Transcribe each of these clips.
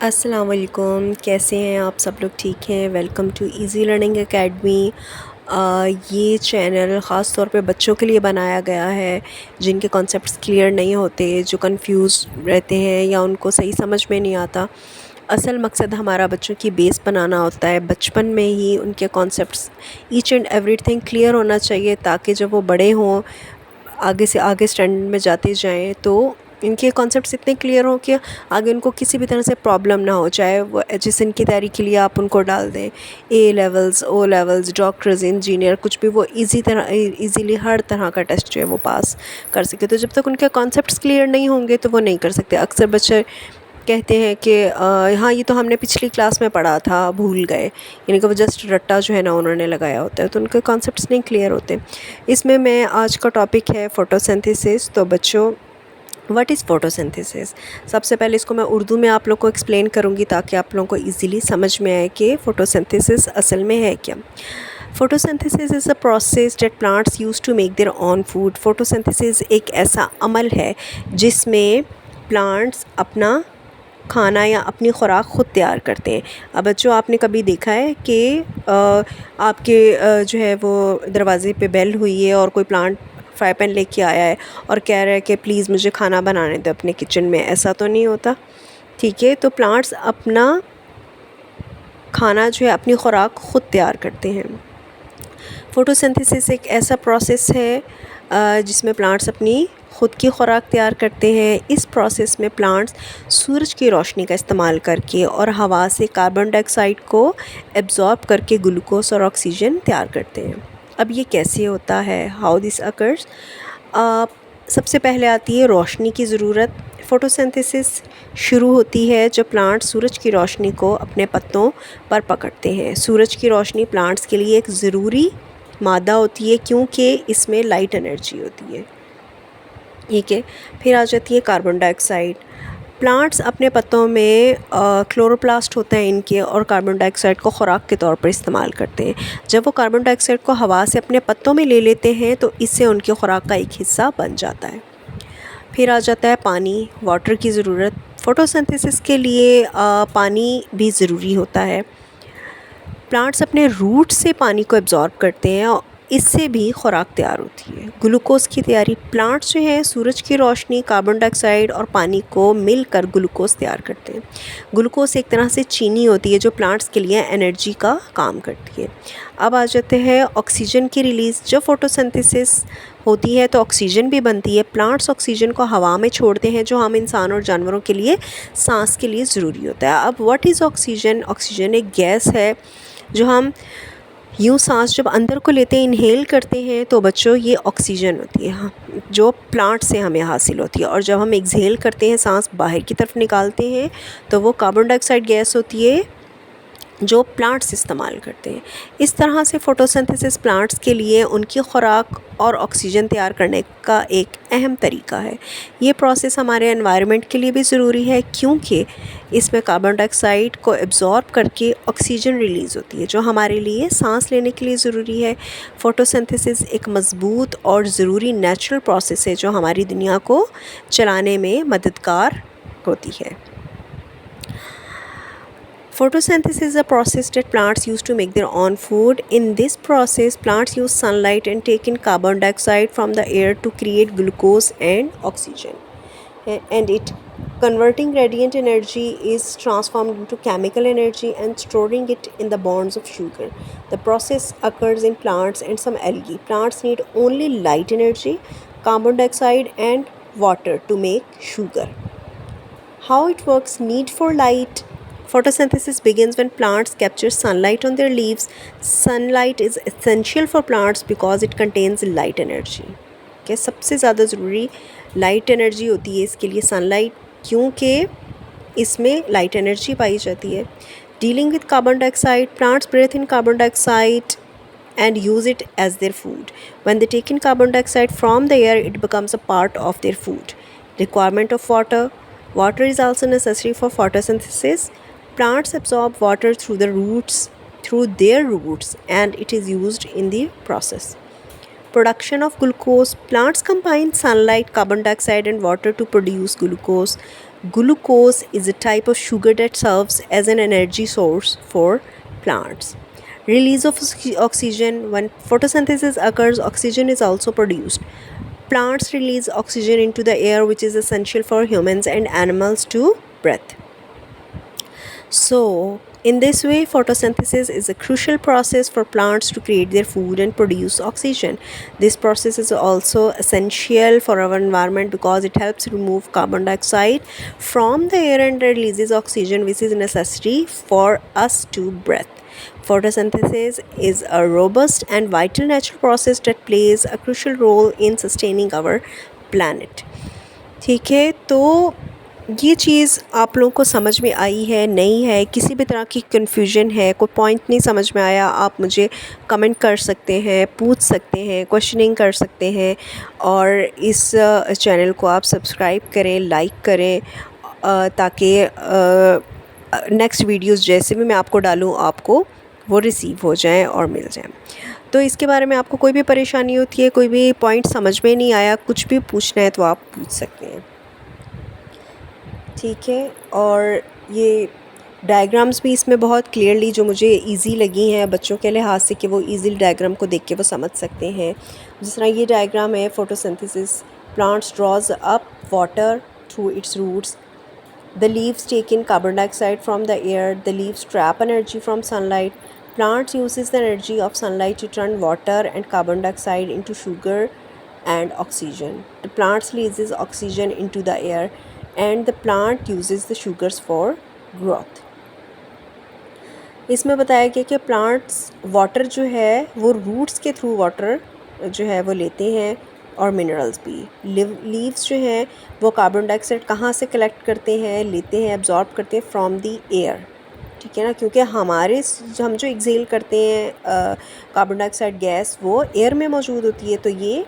अस्सलाम वालेकुम, कैसे हैं आप सब लोग? ठीक हैं? Welcome to easy learning academy. ये चैनल ख़ास तौर पे बच्चों के लिए बनाया गया है जिनके कॉन्सेप्ट्स क्लियर नहीं होते, जो कंफ्यूज रहते हैं या उनको सही समझ में नहीं आता। असल मकसद हमारा बच्चों की बेस बनाना होता है। बचपन में ही उनके concepts each and everything clear होना चाहिए ताकि जब वो बड़े हों, आगे से आगे स्टैंडर्ड में जाते जाएं तो इनके कॉन्सेप्ट्स इतने क्लियर हों कि आगे उनको किसी भी तरह से प्रॉब्लम ना हो। चाहे वो जिस इनकी तैयारी के लिए आप उनको डाल दें, A levels, O levels, doctors, engineer, कुछ भी, वो इजीली हर तरह का टेस्ट जो है वो पास कर सके। तो जब तक उनके कॉन्सेप्ट्स क्लियर नहीं होंगे तो वो नहीं कर सकते। अक्सर बच्चे कहते हैं कि हाँ ये तो हमने पिछली क्लास में पढ़ा था, भूल गए, यानी कि वो जस्ट रट्टा जो है ना उन्होंने लगाया होता है, तो उनके कॉन्सेप्ट्स नहीं क्लियर होते। इसमें मैं आज का टॉपिक है फोटोसिंथेसिस। तो बच्चों, व्हाट इज़ फोटोसिंथेसिस? सबसे पहले इसको मैं उर्दू में आप लोग को एक्सप्लेन करूँगी ताकि आप लोगों को ईज़िली समझ में आए कि फ़ोटोसिंथेसिस असल में है क्या। Photosynthesis is a process that plants use to make their own food. Photosynthesis एक ऐसा अमल है जिसमें प्लांट्स अपना खाना या अपनी खुराक ख़ुद तैयार करते हैं। अब बच्चों, आपने कभी देखा है कि आपके जो है वो दरवाज़े पे बेल हुई है और कोई प्लांट फ्राई पैन लेके आया है और कह रहा है कि प्लीज़ मुझे खाना बनाने दो अपने किचन में? ऐसा तो नहीं होता, ठीक है। तो प्लांट्स अपना खाना जो है, अपनी खुराक ख़ुद तैयार करते हैं। फोटोसिंथेसिस एक ऐसा प्रोसेस है जिसमें प्लांट्स अपनी ख़ुद की खुराक तैयार करते हैं। इस प्रोसेस में प्लांट्स सूरज की रोशनी का इस्तेमाल करके और हवा से कार्बन डाइऑक्साइड को एब्जॉर्ब करके ग्लूकोज और ऑक्सीजन तैयार करते हैं। अब ये कैसे होता है, हाउ दिस अकर्स? सबसे पहले आती है रोशनी की ज़रूरत। फोटोसिंथेसिस शुरू होती है जब प्लांट सूरज की रोशनी को अपने पत्तों पर पकड़ते हैं। सूरज की रोशनी प्लांट्स के लिए एक ज़रूरी मादा होती है क्योंकि इसमें लाइट एनर्जी होती है, ठीक है। फिर आ जाती है कार्बन डाइऑक्साइड। प्लांट्स अपने पत्तों में क्लोरोप्लास्ट होता है इनके, और कार्बन डाइऑक्साइड को खुराक के तौर पर इस्तेमाल करते हैं। जब वो कार्बन डाइऑक्साइड को हवा से अपने पत्तों में ले लेते हैं तो इससे उनकी खुराक का एक हिस्सा बन जाता है। फिर आ जाता है पानी, वाटर की ज़रूरत। फोटोसिंथेसिस के लिए पानी भी ज़रूरी होता है। प्लांट्स अपने रूट से पानी को एब्जॉर्ब करते हैं और इससे भी खुराक तैयार होती है। ग्लूकोज़ की तैयारी, प्लांट्स जो हैं सूरज की रोशनी, कार्बन डाइऑक्साइड और पानी को मिलकर ग्लूकोज़ तैयार करते हैं। ग्लूकोज़ एक तरह से चीनी होती है जो प्लांट्स के लिए एनर्जी का काम करती है। अब आ जाते हैं ऑक्सीजन की रिलीज़। जब फोटोसिंथेसिस होती है तो ऑक्सीजन भी बनती है। प्लांट्स ऑक्सीजन को हवा में छोड़ते हैं जो हम इंसान और जानवरों के लिए सांस के लिए ज़रूरी होता है। अब व्हाट इज़ ऑक्सीजन? ऑक्सीजन एक गैस है जो हम यूँ सांस जब अंदर को लेते हैं, इनहेल करते हैं, तो बच्चों ये ऑक्सीजन होती है, हाँ, जो प्लांट से हमें हासिल होती है। और जब हम एक्सहेल करते हैं, सांस बाहर की तरफ निकालते हैं, तो वो कार्बन डाइऑक्साइड गैस होती है जो प्लांट्स इस्तेमाल करते हैं। इस तरह से फोटोसिंथेसिस प्लांट्स के लिए उनकी खुराक और ऑक्सीजन तैयार करने का एक अहम तरीका है। ये प्रोसेस हमारे एनवायरनमेंट के लिए भी ज़रूरी है क्योंकि इसमें कार्बन डाइऑक्साइड को एब्जॉर्ब करके ऑक्सीजन रिलीज़ होती है जो हमारे लिए सांस लेने के लिए ज़रूरी है। फोटोसिंथेसिस एक मज़बूत और ज़रूरी नेचुरल प्रोसेस है जो हमारी दुनिया को चलाने में मददगार होती है। Photosynthesis is a process that plants use to make their own food. In this process, plants use sunlight and take in carbon dioxide from the air to create glucose and oxygen. And it converting radiant energy is transformed into chemical energy and storing it in the bonds of sugar. The process occurs in plants and some algae. Plants need only light energy, carbon dioxide and water to make sugar. How it works? Need for light. Photosynthesis begins when plants capture sunlight on their leaves. Sunlight is essential for plants because it contains light energy. क्या सबसे ज़्यादा ज़रूरी light energy होती है इसके लिए sunlight, क्योंकि इसमें लाइट एनर्जी पाई जाती है। Dealing with carbon dioxide, plants breathe in carbon dioxide and use it as their food. When they take in carbon dioxide from the air, it becomes a part of their food. Requirement of water. Water is also necessary for photosynthesis. Plants absorb water through their roots, and it is used in the process. Production of glucose. Plants combine sunlight, carbon dioxide and water to produce glucose. Glucose is a type of sugar that serves as an energy source for plants. Release of oxygen. When photosynthesis occurs, oxygen is also produced. Plants release oxygen into the air, which is essential for humans and animals to breathe. So, in this way, photosynthesis is a crucial process for plants to create their food and produce oxygen. This process is also essential for our environment because it helps remove carbon dioxide from the air and releases oxygen, which is necessary for us to breathe. Photosynthesis is a robust and vital natural process that plays a crucial role in sustaining our planet. ठीक है, तो ये चीज़ आप लोगों को समझ में आई है, नहीं है, किसी भी तरह की कन्फ्यूजन है, कोई पॉइंट नहीं समझ में आया, आप मुझे कमेंट कर सकते हैं, पूछ सकते हैं, क्वेश्चनिंग कर सकते हैं और इस चैनल को आप सब्सक्राइब करें, लाइक करें ताकि नेक्स्ट वीडियोस जैसे भी मैं आपको डालूँ आपको वो रिसीव हो जाएं और मिल जाएं। तो इसके बारे में आपको कोई भी परेशानी होती है, कोई भी पॉइंट समझ में नहीं आया, कुछ भी पूछना है तो आप पूछ सकते हैं, ठीक है। और ये डायग्राम्स भी इसमें बहुत क्लियरली जो मुझे इजी लगी हैं बच्चों के लिहाज से कि वो इजीली डायग्राम को देख के वो समझ सकते हैं। जिस तरह ये डायग्राम है, photosynthesis, plants draws up water through its roots, the leaves take in carbon dioxide from the air, the leaves trap energy from sunlight, plants uses the energy of sunlight to turn water and carbon dioxide into sugar and oxygen. The plants releases oxygen into the air and the plant uses the sugars for growth. इसमें बताया गया कि plants water जो है वो roots के through water जो है वो लेते हैं और मिनरल्स भी। लीव्स जो हैं वो कार्बन डाइऑक्साइड कहाँ से कलेक्ट करते हैं, लेते हैं, एब्जॉर्ब करते हैं फ्रॉम दी एयर, ठीक है ना, क्योंकि हम जो एक्सेल करते हैं कार्बन डाइऑक्साइड गैस वो एयर में मौजूद होती है, तो ये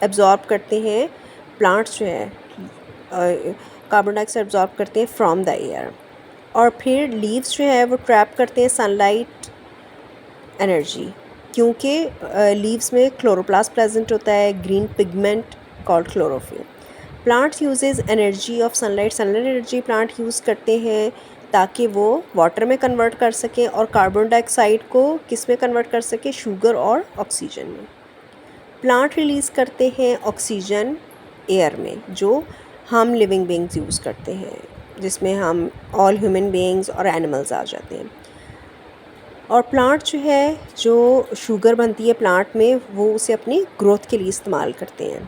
एब्जॉर्ब करते हैं, प्लांट्स जो है कार्बन डाइऑक्साइड एब्जॉर्ब करते हैं फ्रॉम द एयर। और फिर लीव्स जो है वो ट्रैप करते हैं सनलाइट एनर्जी, क्योंकि लीव्स में क्लोरोप्लास्ट प्रेजेंट होता है, green pigment called chlorophyll. Plants uses energy of sunlight energy plant use करते हैं ताकि वो वाटर में कन्वर्ट कर सकें और कार्बन डाइऑक्साइड को किस में कन्वर्ट कर सकें, शुगर और ऑक्सीजन में। प्लांट रिलीज़ करते हैं ऑक्सीजन एयर में जो हम लिविंग बीइंग्स यूज़ करते हैं, जिसमें हम ऑल ह्यूमन बीइंग्स और एनिमल्स आ जाते हैं। और प्लांट जो है जो शुगर बनती है प्लांट में वो उसे अपनी ग्रोथ के लिए इस्तेमाल करते हैं,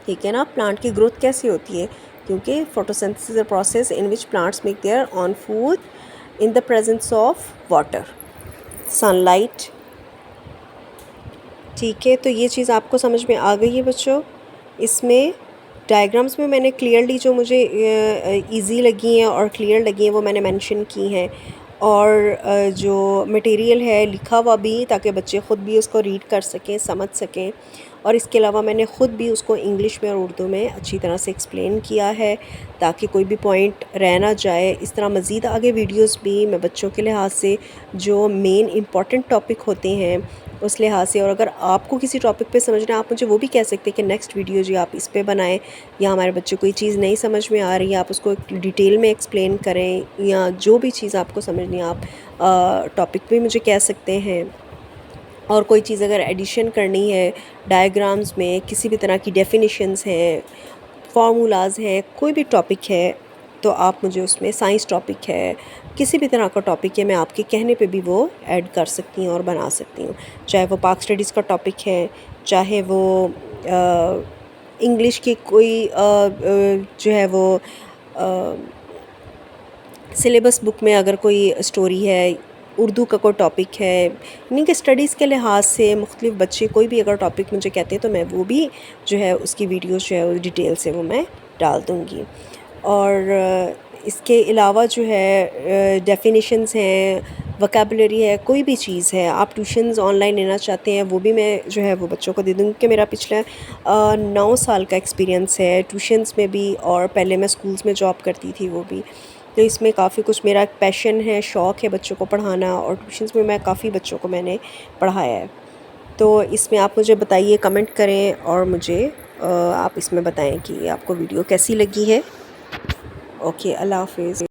ठीक है ना। प्लांट की ग्रोथ कैसे होती है, क्योंकि photosynthesis is a process in which plants make their on food in the presence of water, sunlight, ठीक है। तो ये चीज़ आपको समझ में आ गई है बच्चों। इसमें डायग्राम्स में मैंने क्लियरली जो मुझे इजी लगी हैं और क्लियर लगी हैं वो मैंने मेंशन की हैं, और जो मटेरियल है लिखा हुआ भी, ताकि बच्चे ख़ुद भी उसको रीड कर सकें, समझ सकें। और इसके अलावा मैंने ख़ुद भी उसको इंग्लिश में और उर्दू में अच्छी तरह से एक्सप्लेन किया है ताकि कोई भी पॉइंट रह ना जाए। इस तरह मज़ीद आगे वीडियोस भी मैं बच्चों के लिहाज से जो मेन इंपॉर्टेंट टॉपिक होते हैं उस लिहाज से, और अगर आपको किसी टॉपिक पे समझना है आप मुझे वो भी कह सकते हैं कि नेक्स्ट वीडियो जो आप इस पे बनाएं, या हमारे बच्चे कोई चीज़ नहीं समझ में आ रही है आप उसको डिटेल में एक्सप्लेन करें, या जो भी चीज़ आपको समझनी है आप टॉपिक पे मुझे कह सकते हैं। और कोई चीज़ अगर एडिशन करनी है डायग्राम्स में, किसी भी तरह की डेफिनेशंस हैं, फार्मूलाज हैं, कोई भी टॉपिक है तो आप मुझे उसमें, साइंस टॉपिक है, किसी भी तरह का टॉपिक है, मैं आपके कहने पे भी वो ऐड कर सकती हूँ और बना सकती हूँ। चाहे वो पाक स्टडीज़ का टॉपिक है, चाहे वो इंग्लिश की कोई जो है वो सिलेबस बुक में अगर कोई स्टोरी है, उर्दू का कोई टॉपिक है, यानी कि स्टडीज़ के लिहाज से मुख्तलिफ बच्चे कोई भी अगर टॉपिक मुझे कहते हैं तो मैं वो भी जो है उसकी वीडियोस जो है डिटेल से वो मैं डाल दूँगी। और इसके अलावा जो है डेफिनेशंस हैं, वोकैबुलरी है, कोई भी चीज़ है, आप ट्यूशन्स ऑनलाइन लेना चाहते हैं वो भी मैं जो है वो बच्चों को दे दूँगी कि मेरा पिछले 9 साल का एक्सपीरियंस है ट्यूशन्स में भी, और पहले मैं स्कूल्स में जॉब करती थी वो भी। तो इसमें काफ़ी कुछ मेरा पैशन है, शौक़ है बच्चों को पढ़ाना, और ट्यूशन्स में मैं काफ़ी बच्चों को मैंने पढ़ाया है। तो इसमें आप मुझे बताइए, कमेंट करें और मुझे आप इसमें बताएं कि आपको वीडियो कैसी लगी है। ओके, अल्लाह हाफिज़।